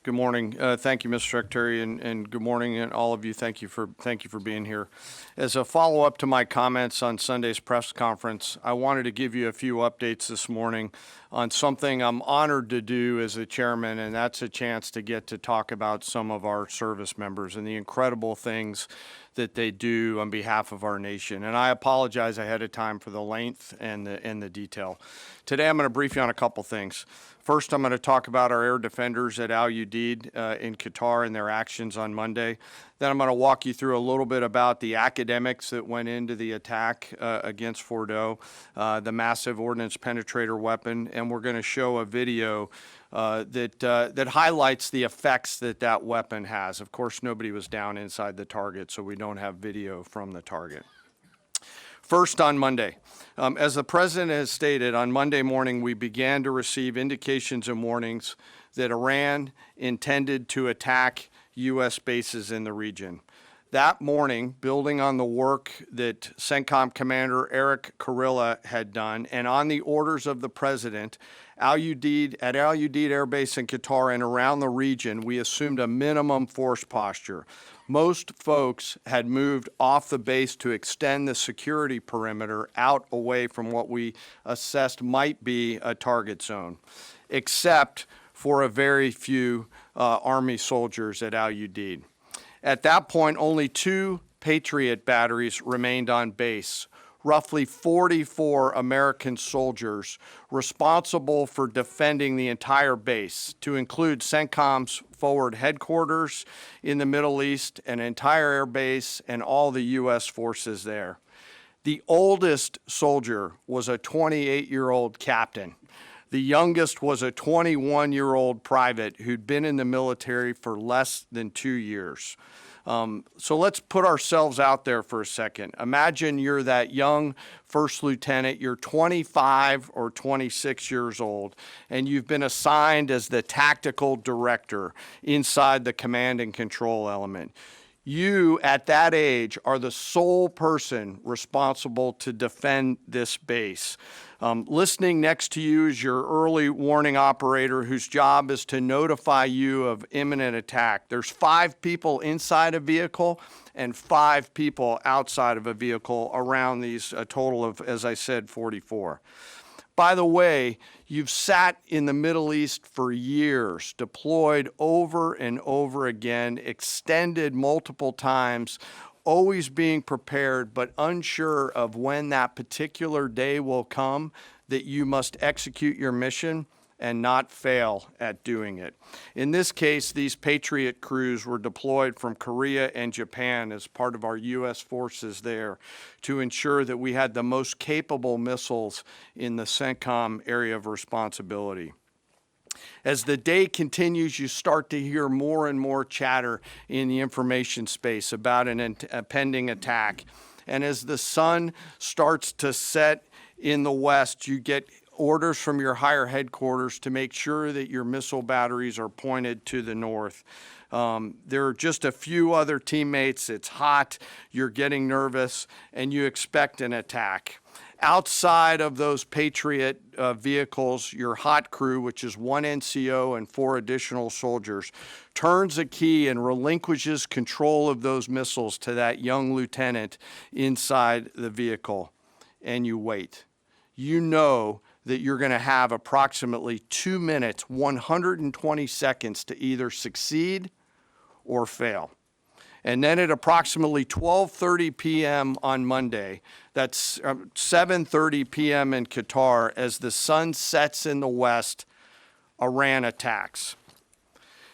Good morning. Thank you, Mr. Secretary, and good morning, and all of you. Thank you for being here. As a follow-up to my comments on Sunday's press conference, I wanted to give you a few updates this morning on something I'm honored to do as a chairman, and that's a chance to get to talk about some of our service members and the incredible things that they do on behalf of our nation. And I apologize ahead of time for the length and the detail. Today, I'm going to brief you on a couple things. First, I'm going to talk about our air defenders at Al Udeid in Qatar and their actions on Monday. Then I'm going to walk you through a little bit about the academics that went into the attack against Fordo, the massive ordnance penetrator weapon, and we're going to show a video that highlights the effects that weapon has. Of course, nobody was down inside the target, so we don't have video from the target. First, on Monday, as the President has stated, on Monday morning we began to receive indications and warnings that Iran intended to attack U.S. bases in the region. That morning, building on the work that CENTCOM Commander Eric Kurilla had done, and on the orders of the President, at Al Udeid Air Base in Qatar and around the region, we assumed a minimum force posture. Most folks had moved off the base to extend the security perimeter out away from what we assessed might be a target zone, except for a very few Army soldiers at Al Udeid. At that point, only 2 Patriot batteries remained on base, roughly 44 American soldiers responsible for defending the entire base, to include CENTCOM's forward headquarters in the Middle East, an entire air base, and all the U.S. forces there. The oldest soldier was a 28-year-old captain. The youngest was a 21-year-old private who'd been in the military for less than 2 years. So let's put ourselves out there for a second. Imagine you're that young first lieutenant, you're 25 or 26 years old, and you've been assigned as the tactical director inside the command and control element. You, at that age, are the sole person responsible to defend this base. Listening next to you is your early warning operator whose job is to notify you of imminent attack. There's 5 people inside a vehicle and 5 people outside of a vehicle around these, a total of, as I said, 44. By the way, you've sat in the Middle East for years, deployed over and over again, extended multiple times, always being prepared, but unsure of when that particular day will come that you must execute your mission and not fail at doing it. In this case, these Patriot crews were deployed from Korea and Japan as part of our U.S. forces there to ensure that we had the most capable missiles in the CENTCOM area of responsibility. As the day continues, you start to hear more and more chatter in the information space about a pending attack. And as the sun starts to set in the west, you get orders from your higher headquarters to make sure that your missile batteries are pointed to the north. There are just a few other teammates. It's hot, you're getting nervous, and you expect an attack. Outside of those Patriot vehicles, your hot crew, which is 1 NCO and 4 additional soldiers, turns a key and relinquishes control of those missiles to that young lieutenant inside the vehicle, and you wait. You know that you're going to have approximately 2 minutes, 120 seconds to either succeed or fail. And then at approximately 12:30 p.m. on Monday, that's 7:30 p.m. in Qatar, as the sun sets in the west, Iran attacks.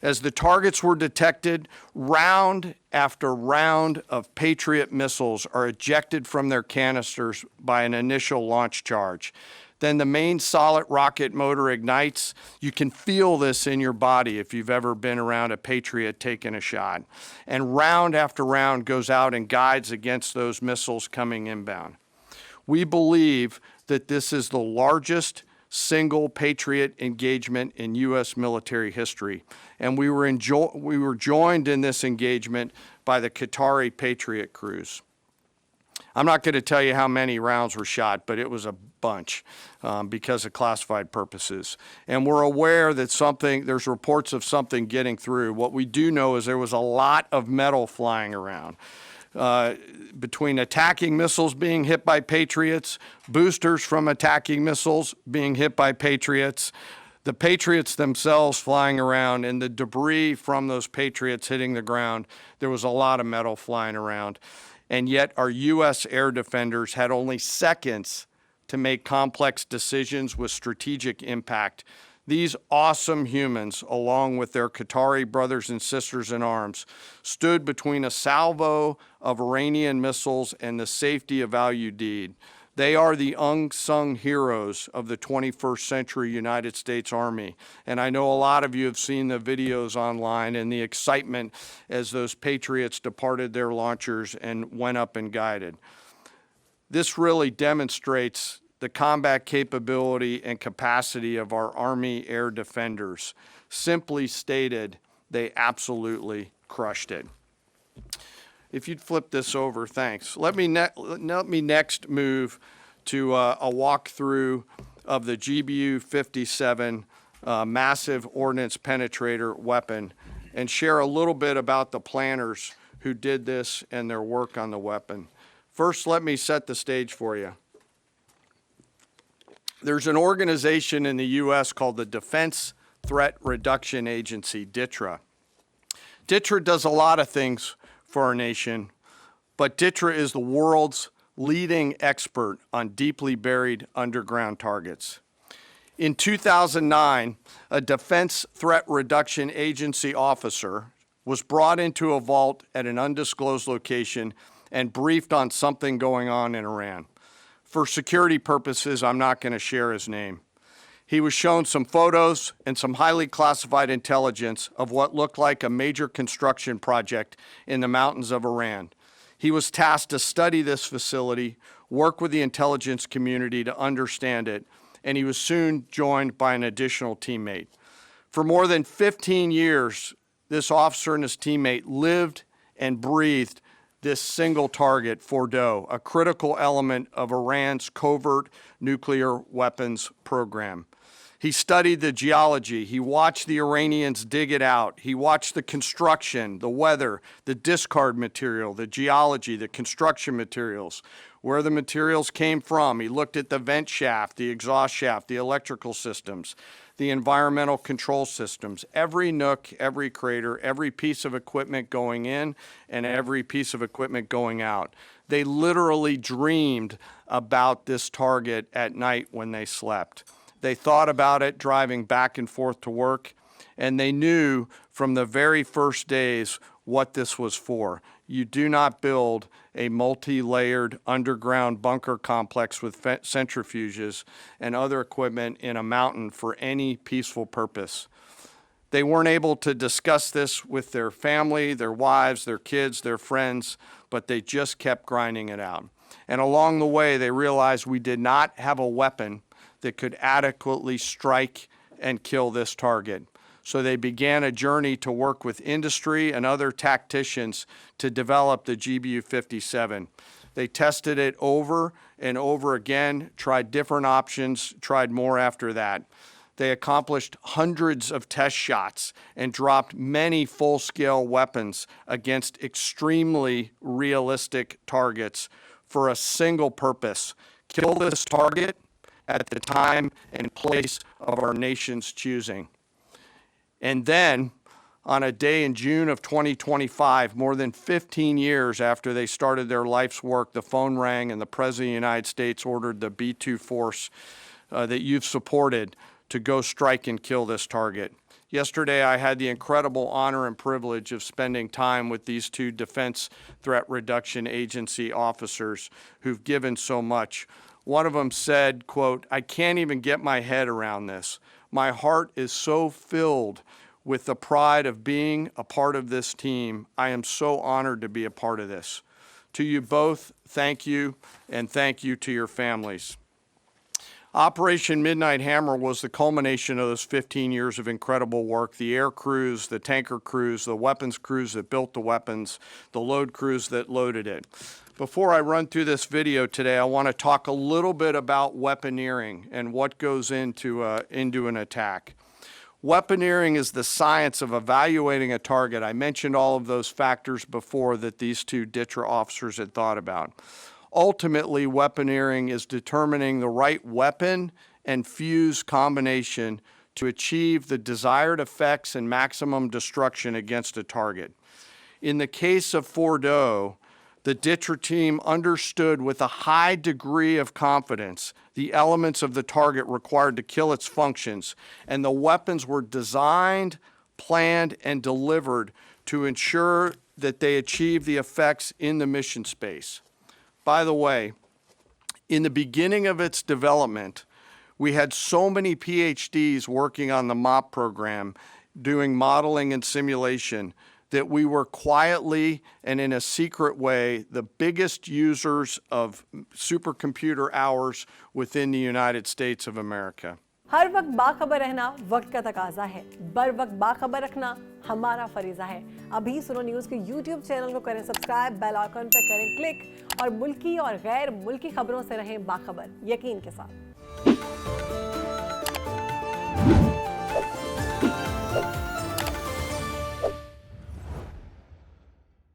As the targets were detected, round after round of Patriot missiles are ejected from their canisters by an initial launch charge. Then the main solid rocket motor ignites. You can feel this in your body if you've ever been around a Patriot taking a shot. And round after round goes out and guides against those missiles coming inbound. We believe that this is the largest single Patriot engagement in U.S. military history. And we were joined in this engagement by the Qatari Patriot crews. I'm not going to tell you how many rounds were shot, but it was a bunch because of classified purposes. And we're aware that there's reports of something getting through. What we do know is there was a lot of metal flying around. Between attacking missiles being hit by Patriots, boosters from attacking missiles being hit by Patriots, the Patriots themselves flying around, and the debris from those Patriots hitting the ground, there was a lot of metal flying around. And yet our U.S. air defenders had only seconds to make complex decisions with strategic impact. These awesome humans, along with their Qatari brothers and sisters in arms, stood between a salvo of Iranian missiles and the safety of Al-Udeid. They are the unsung heroes of the 21st century United States Army. And I know a lot of you have seen the videos online and the excitement as those Patriots departed their launchers and went up and guided. This really demonstrates the combat capability and capacity of our Army air defenders. Simply stated, they absolutely crushed it. If you'd flip this over, thanks. Let me next move to a walkthrough of the GBU-57 massive ordnance penetrator weapon and share a little bit about the planners who did this and their work on the weapon. First, let me set the stage for you. There's an organization in the U.S. called the Defense Threat Reduction Agency, DTRA. DTRA does a lot of things for our nation, but DTRA is the world's leading expert on deeply buried underground targets. In 2009, a Defense Threat Reduction Agency officer was brought into a vault at an undisclosed location and briefed on something going on in Iran. For security purposes, I'm not going to share his name. He was shown some photos and some highly classified intelligence of what looked like a major construction project in the mountains of Iran. He was tasked to study this facility, work with the intelligence community to understand it, and he was soon joined by an additional teammate. For more than 15 years, this officer and his teammate lived and breathed this single target, Fordow, a critical element of Iran's covert nuclear weapons program. He studied the geology. He watched the Iranians dig it out. He watched the construction, the weather, the discard material, the geology, the construction materials, where the materials came from. He looked at the vent shaft, the exhaust shaft, the electrical systems, the environmental control systems, every nook, every crater, every piece of equipment going in and every piece of equipment going out. They literally dreamed about this target at night when they slept. They thought about it driving back and forth to work, and they knew from the very first days what this was for. You do not build a multi-layered underground bunker complex with centrifuges and other equipment in a mountain for any peaceful purpose. They weren't able to discuss this with their family, their wives, their kids, their friends, but they just kept grinding it out. And along the way, they realized we did not have a weapon that could adequately strike and kill this target. So they began a journey to work with industry and other tacticians to develop the GBU-57. They tested it over and over again, tried different options, tried more after that. They accomplished hundreds of test shots and dropped many full-scale weapons against extremely realistic targets for a single purpose: kill this target at the time and place of our nation's choosing. And then, on a day in June of 2025, more than 15 years after they started their life's work, the phone rang and the President of the United States ordered the B-2 force that you've supported to go strike and kill this target. Yesterday, I had the incredible honor and privilege of spending time with these two Defense Threat Reduction Agency officers who've given so much. One of them said, quote, "I can't even get my head around this. My heart is so filled with the pride of being a part of this team. I am so honored to be a part of this." To you both, thank you, and thank you to your families. Operation Midnight Hammer was the culmination of those 15 years of incredible work. The air crews, the tanker crews, the weapons crews that built the weapons, the load crews that loaded it. Before I run through this video today, I want to talk a little bit about weaponeering and what goes into an attack. Weaponeering is the science of evaluating a target. I mentioned all of those factors before that these two DTRA officers had thought about. Ultimately, weaponeering is determining the right weapon and fuse combination to achieve the desired effects and maximum destruction against a target. In the case of Fordo, the DTRA team understood with a high degree of confidence the elements of the target required to kill its functions, and the weapons were designed, planned, and delivered to ensure that they achieve the effects in the mission space. By the way, in the beginning of its development, we had so many PhDs working on the MOP program, doing modeling and simulation, that we were quietly and in a secret way the biggest users of supercomputer hours within the United States of America. हर वक्त बाखबर रहना वक्त का तकाजा है, बर वक्त बाखबर रखना हमारा फरीजा है। अभी सुनो न्यूज़ के YouTube चैनल को करें सब्सक्राइब, बेल आइकन पर करें क्लिक और मुल्की और गैर मुल्की खबरों से रहें बाखबर यकीन के साथ।